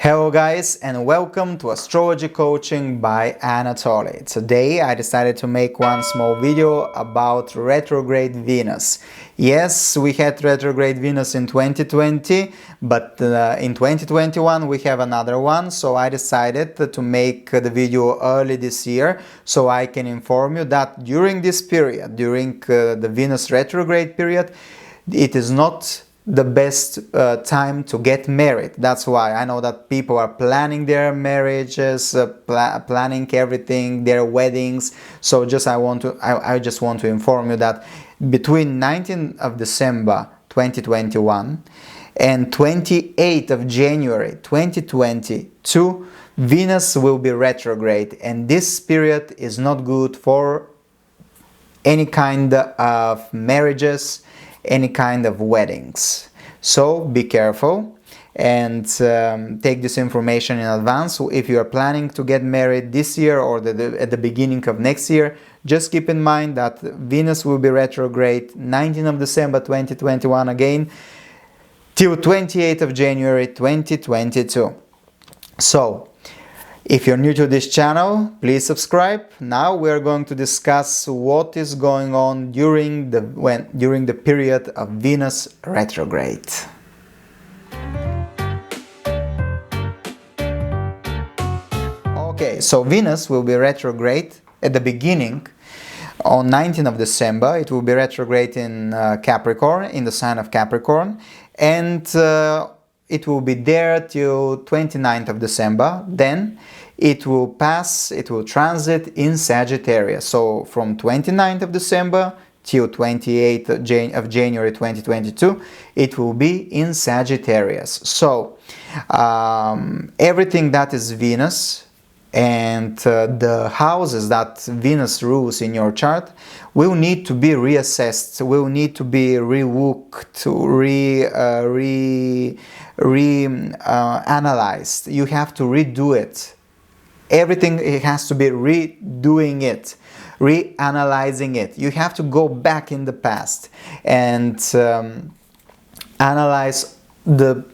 Hello guys, and welcome to Astrology Coaching by Anatoly. Today I decided to make one small video about retrograde Venus. Yes, we had retrograde Venus in 2020, but in 2021 we have another one, so I decided to make the video early this year so I can inform you that during this period, during the Venus retrograde period, it is not the best time to get married. That's why I know that people are planning their marriages, planning everything, their weddings. So I just want to inform you that between 19th of December 2021 and 28th of January 2022, Venus will be retrograde, and this period is not good for any kind of marriages, any kind of weddings. So be careful and take this information in advance. If you are planning to get married this year or at the beginning of next year, just keep in mind that Venus will be retrograde 19th of December 2021 again till 28th of January 2022. So if you're new to this channel, please subscribe. Now we are going to discuss what is going on during the period of Venus retrograde. Okay, so Venus will be retrograde at the beginning on 19th of December. It will be retrograde in Capricorn, in the sign of Capricorn, and it will be there till 29th of December. Then it will transit in Sagittarius. So from 29th of December till 28th of January 2022, it will be in Sagittarius. So everything that is Venus and the houses that Venus rules in your chart will need to be reassessed, will need to be relooked, analyzed. You have to redo it. Everything, it has to be redoing it, reanalyzing it. You have to go back in the past and analyze the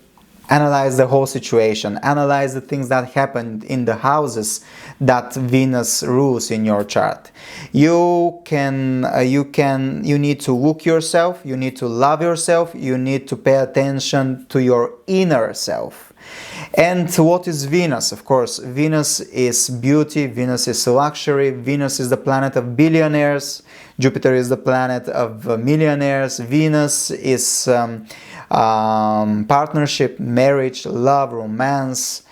whole situation, analyze the things that happened in the houses that Venus rules in your chart. You need to look yourself, you need to love yourself, you need to pay attention to your inner self. And what is Venus? Of course, Venus is beauty, Venus is luxury, Venus is the planet of billionaires, Jupiter is the planet of millionaires, Venus is partnership, marriage, love, romance.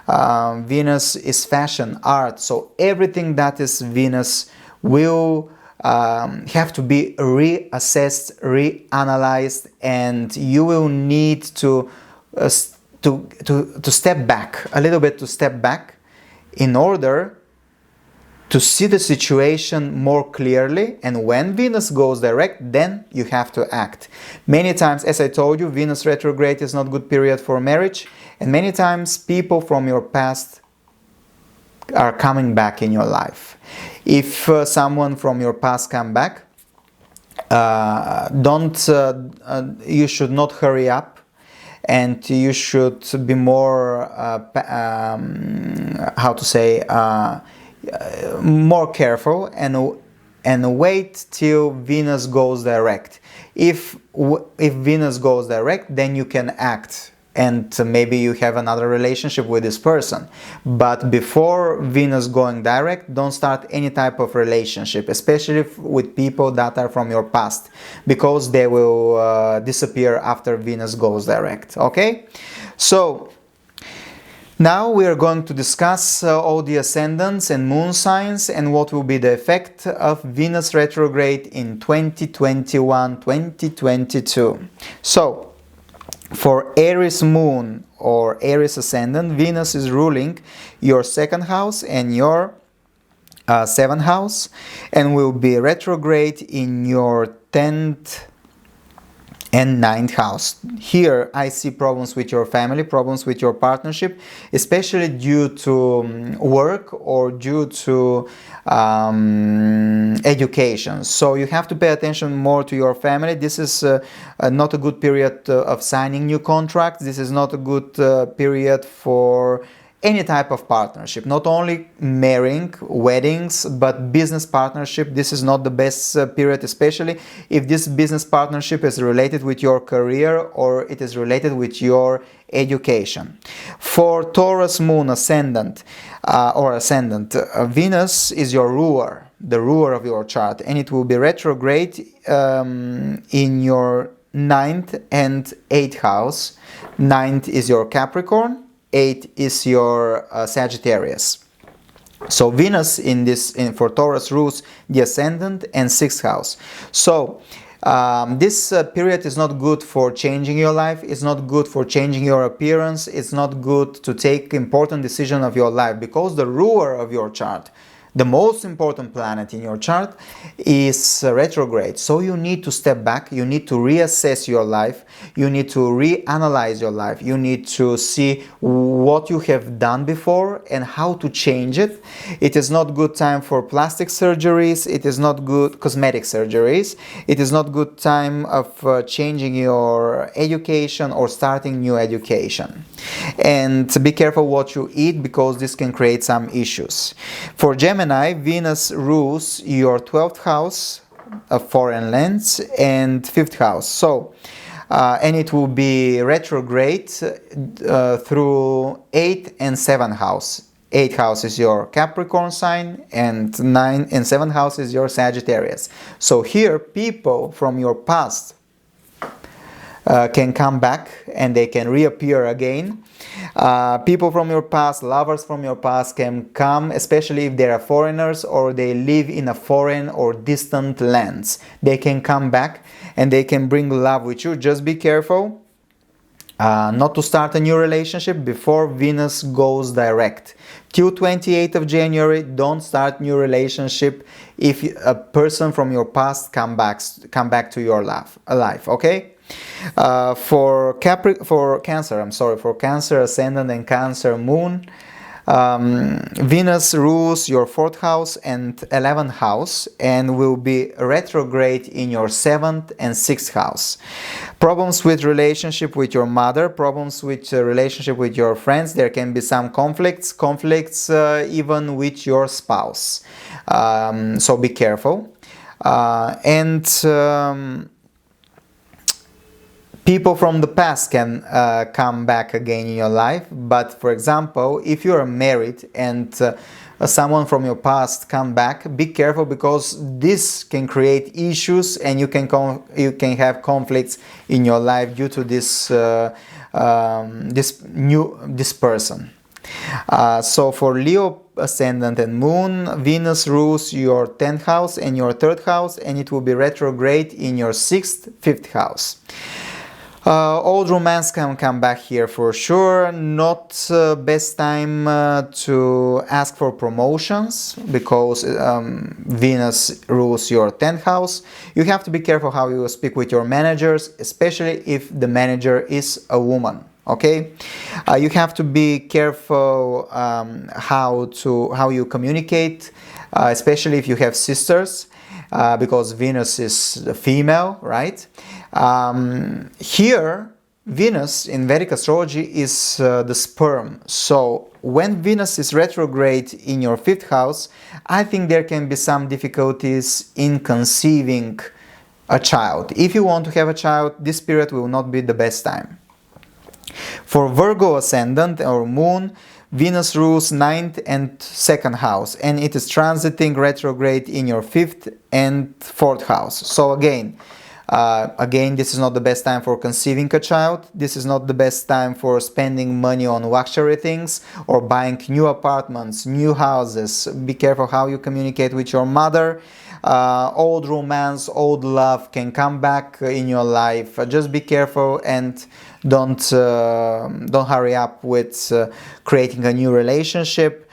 Venus is fashion, art. So everything that is Venus will have to be reassessed, reanalyzed, and you will need to step back a little bit, in order to see the situation more clearly. And when Venus goes direct, then you have to act. Many times, as I told you, Venus retrograde is not a good period for marriage, and many times people from your past are coming back in your life. If someone from your past come back, you should not hurry up, and you should be more more careful and wait till Venus goes direct. If Venus goes direct, then you can act, and maybe you have another relationship with this person. But before Venus going direct, don't start any type of relationship, especially with people that are from your past, because they will disappear after Venus goes direct. Okay, so now we are going to discuss all the ascendants and moon signs and what will be the effect of Venus retrograde in 2021-2022. So for Aries moon or Aries ascendant, Venus is ruling your second house and your seventh house, and will be retrograde in your 10th and ninth house. Here I see problems with your family, problems with your partnership, especially due to work or due to education. So you have to pay attention more to your family. This is not a good period of signing new contracts. This is not a good period for any type of partnership, not only marrying, weddings, but business partnership. This is not the best period, especially if this business partnership is related with your career or it is related with your education. For Taurus moon ascendant, Venus is your ruler, the ruler of your chart, and it will be retrograde in your 9th and 8th house. 9th is your Capricorn, 8 is your Sagittarius. So Venus for Taurus rules the ascendant and 6th house. So this period is not good for changing your life. It's not good for changing your appearance. It's not good to take important decision of your life, because the ruler of your chart, the most important planet in your chart, is retrograde. So you need to step back, you need to reassess your life, you need to reanalyze your life, you need to see what you have done before and how to change it. It is not good time for plastic surgeries, it is not good cosmetic surgeries, it is not good time of changing your education or starting new education. And be careful what you eat, because this can create some issues. For Gemini, Venus rules your 12th house of foreign lands and 5th house. So, and it will be retrograde through 8th and 7th house. 8th house is your Capricorn sign, and 9th and 7th house is your Sagittarius. So here, people from your past can come back and they can reappear again. People from your past, lovers from your past can come, especially if they are foreigners or they live in a foreign or distant lands. They can come back and they can bring love with you. Just be careful not to start a new relationship before Venus goes direct. Till 28th of January, don't start new relationship if a person from your past come back to your life, okay? For Cancer ascendant and Cancer moon, Venus rules your 4th house and 11th house and will be retrograde in your 7th and 6th house. Problems with relationship with your mother, problems with relationship with your friends. There can be some conflicts even with your spouse. So be careful. People from the past can come back again in your life, but for example, if you are married and someone from your past come back, be careful, because this can create issues and you can have conflicts in your life due to this person. So for Leo ascendant and moon, Venus rules your 10th house and your 3rd house, and it will be retrograde in your 6th, 5th house. Old romance can come back here for sure. Not best time to ask for promotions, because Venus rules your 10th house. You have to be careful how you speak with your managers, especially if the manager is a woman. Okay, you have to be careful how you communicate, especially if you have sisters, because Venus is the female, right? Here, Venus in Vedic astrology is the sperm. So when Venus is retrograde in your 5th house, I think there can be some difficulties in conceiving a child. If you want to have a child, this period will not be the best time. For Virgo ascendant or moon, Venus rules 9th and 2nd house, and it is transiting retrograde in your 5th and 4th house. So again, this is not the best time for conceiving a child. This is not the best time for spending money on luxury things or buying new apartments, new houses. Be careful how you communicate with your mother. Old romance, old love can come back in your life. Just be careful and don't hurry up with creating a new relationship.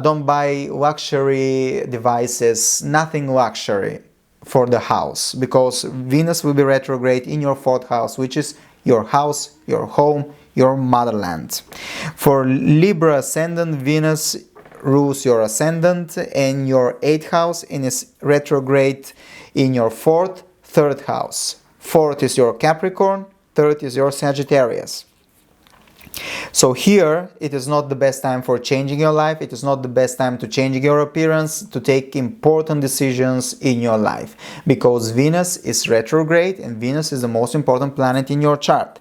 Don't buy luxury devices, nothing luxury. for the house, because Venus will be retrograde in your 4th house, which is your house, your home, your motherland. For Libra ascendant, Venus rules your ascendant and your 8th house, and is retrograde in your 4th, 3rd house. 4th is your Capricorn, 3rd is your Sagittarius. So here, it is not the best time for changing your life. It is not the best time to change your appearance, to take important decisions in your life, because Venus is retrograde, and Venus is the most important planet in your chart.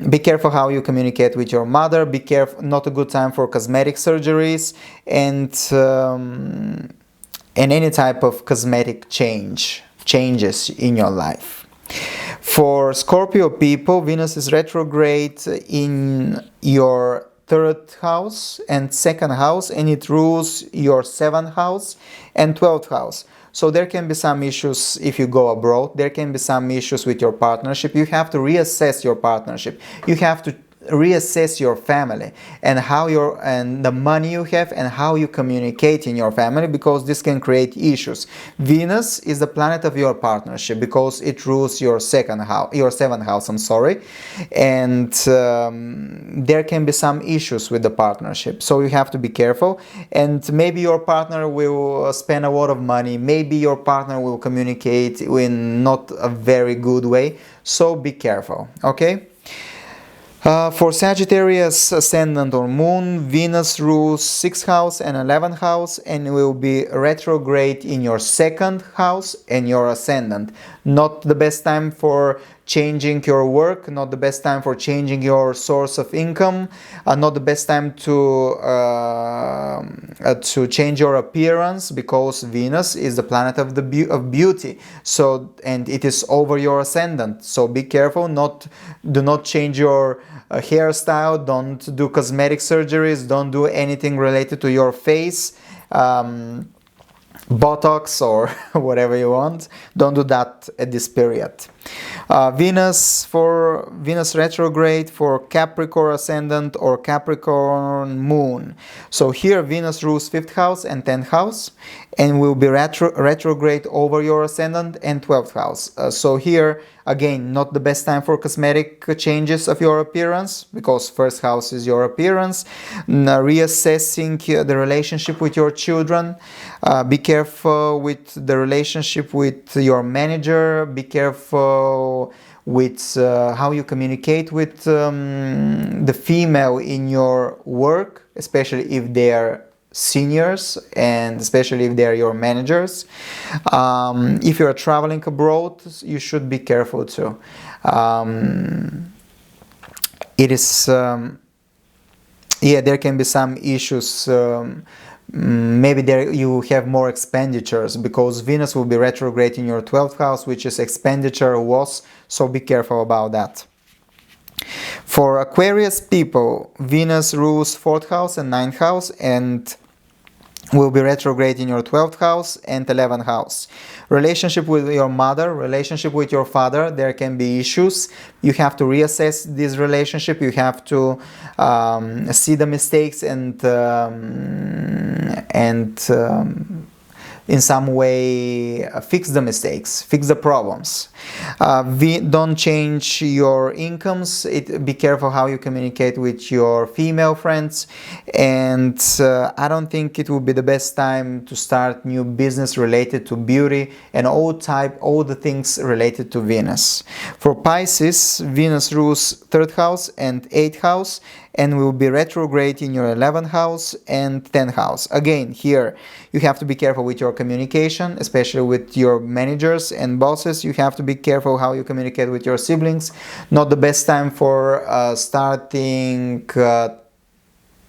Be careful how you communicate with your mother. Be careful, not a good time for cosmetic surgeries and any type of cosmetic changes in your life. For Scorpio people, Venus is retrograde in your 3rd house and 2nd house, and it rules your 7th house and 12th house. So there can be some issues if you go abroad. There can be some issues with your partnership. You have to reassess your partnership. You have to reassess your family and the money you have and how you communicate in your family, because this can create issues. Venus is the planet of your partnership because it rules your 7th house, and there can be some issues with the partnership, so you have to be careful. And maybe your partner will spend a lot of money, maybe your partner will communicate in not a very good way, so be careful, okay? For Sagittarius ascendant or moon, Venus rules 6th house and 11th house, and will be retrograde in your 2nd house and your ascendant. Not the best time for changing your work, not the best time for changing your source of income, not the best time to change your appearance, because Venus is the planet of beauty. So, and it is over your ascendant. So be careful. Do not change your hairstyle. Don't do cosmetic surgeries. Don't do anything related to your face. Botox or whatever you want. Don't do that at this period. Venus retrograde for Capricorn ascendant or Capricorn moon. So here Venus rules 5th house and 10th house, and will be retrograde over your ascendant and 12th house. So here again, not the best time for cosmetic changes of your appearance, because 1st house is your appearance. Reassessing the relationship with your children. Be careful with the relationship with your manager. Be careful with how you communicate with the female in your work, especially if they are seniors, and especially if they are your managers. If you are traveling abroad, you should be careful too. There can be some issues. Maybe there you have more expenditures, because Venus will be retrograde in your 12th house, which is expenditure loss, so be careful about that. For Aquarius people, Venus rules 4th house and 9th house, and will be retrograde in your 12th house and 11th house. Relationship with your mother, relationship with your father, there can be issues. You have to reassess this relationship. You have to see the mistakes and in some way fix the mistakes, fix the problems. Don't change your incomes. Be careful how you communicate with your female friends, and I don't think it will be the best time to start new business related to beauty and all the things related to Venus. For Pisces, Venus rules 3rd house and 8th house, and will be retrograde in your 11th house and 10th house. Again, here you have to be careful with your communication, especially with your managers and bosses. You have to be careful how you communicate with your siblings. Not the best time for starting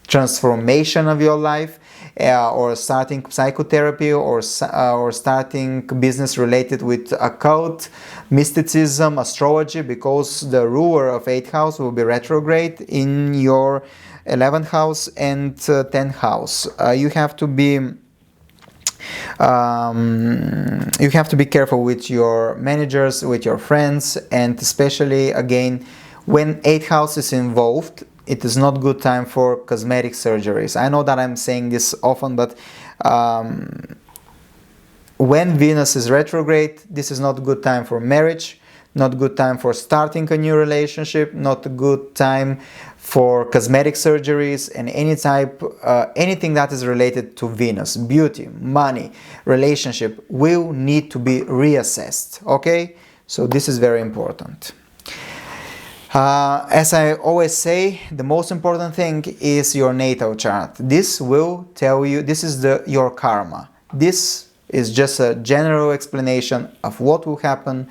transformation of your life, or starting psychotherapy, or starting business related with occult, mysticism, astrology, because the ruler of 8th house will be retrograde in your 11th house and 10th house. You have to be careful with your managers, with your friends, and especially again when 8th house is involved. It is not good time for cosmetic surgeries. I know that I'm saying this often, but when Venus is retrograde, this is not a good time for marriage, not a good time for starting a new relationship, not a good time for cosmetic surgeries and anything that is related to Venus. Beauty, money, relationship will need to be reassessed, okay? So this is very important. As I always say, the most important thing is your natal chart. This will tell you, this is your karma. This is just a general explanation of what will happen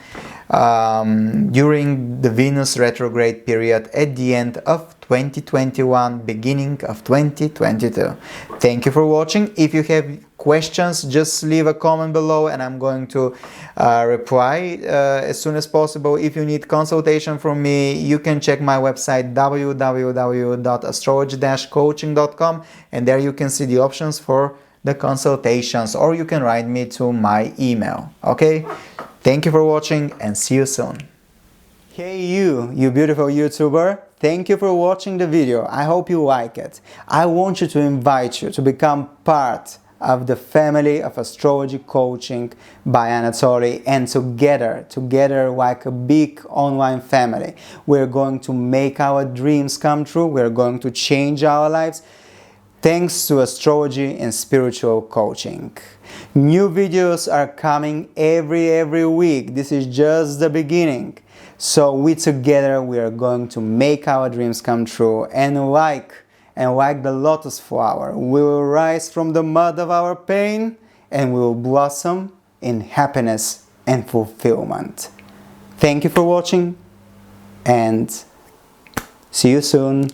during the Venus retrograde period at the end of 2021, beginning of 2022. Thank you for watching. If you have questions, just leave a comment below and I'm going to reply as soon as possible. If you need consultation from me, you can check my website www.astrology-coaching.com, and there you can see the options for the consultations, or you can write me to my email. Okay, thank you for watching and see you soon. Hey you beautiful YouTuber, thank you for watching the video. I hope you like it. I want you to invite you to become part of the family of Astrology Coaching by Anatoly, and together like a big online family, we're going to make our dreams come true. We're going to change our lives thanks to astrology and spiritual coaching. New videos are coming every week. This is just the beginning. So we are going to make our dreams come true, and like the lotus flower, we will rise from the mud of our pain and we will blossom in happiness and fulfillment. Thank you for watching and see you soon.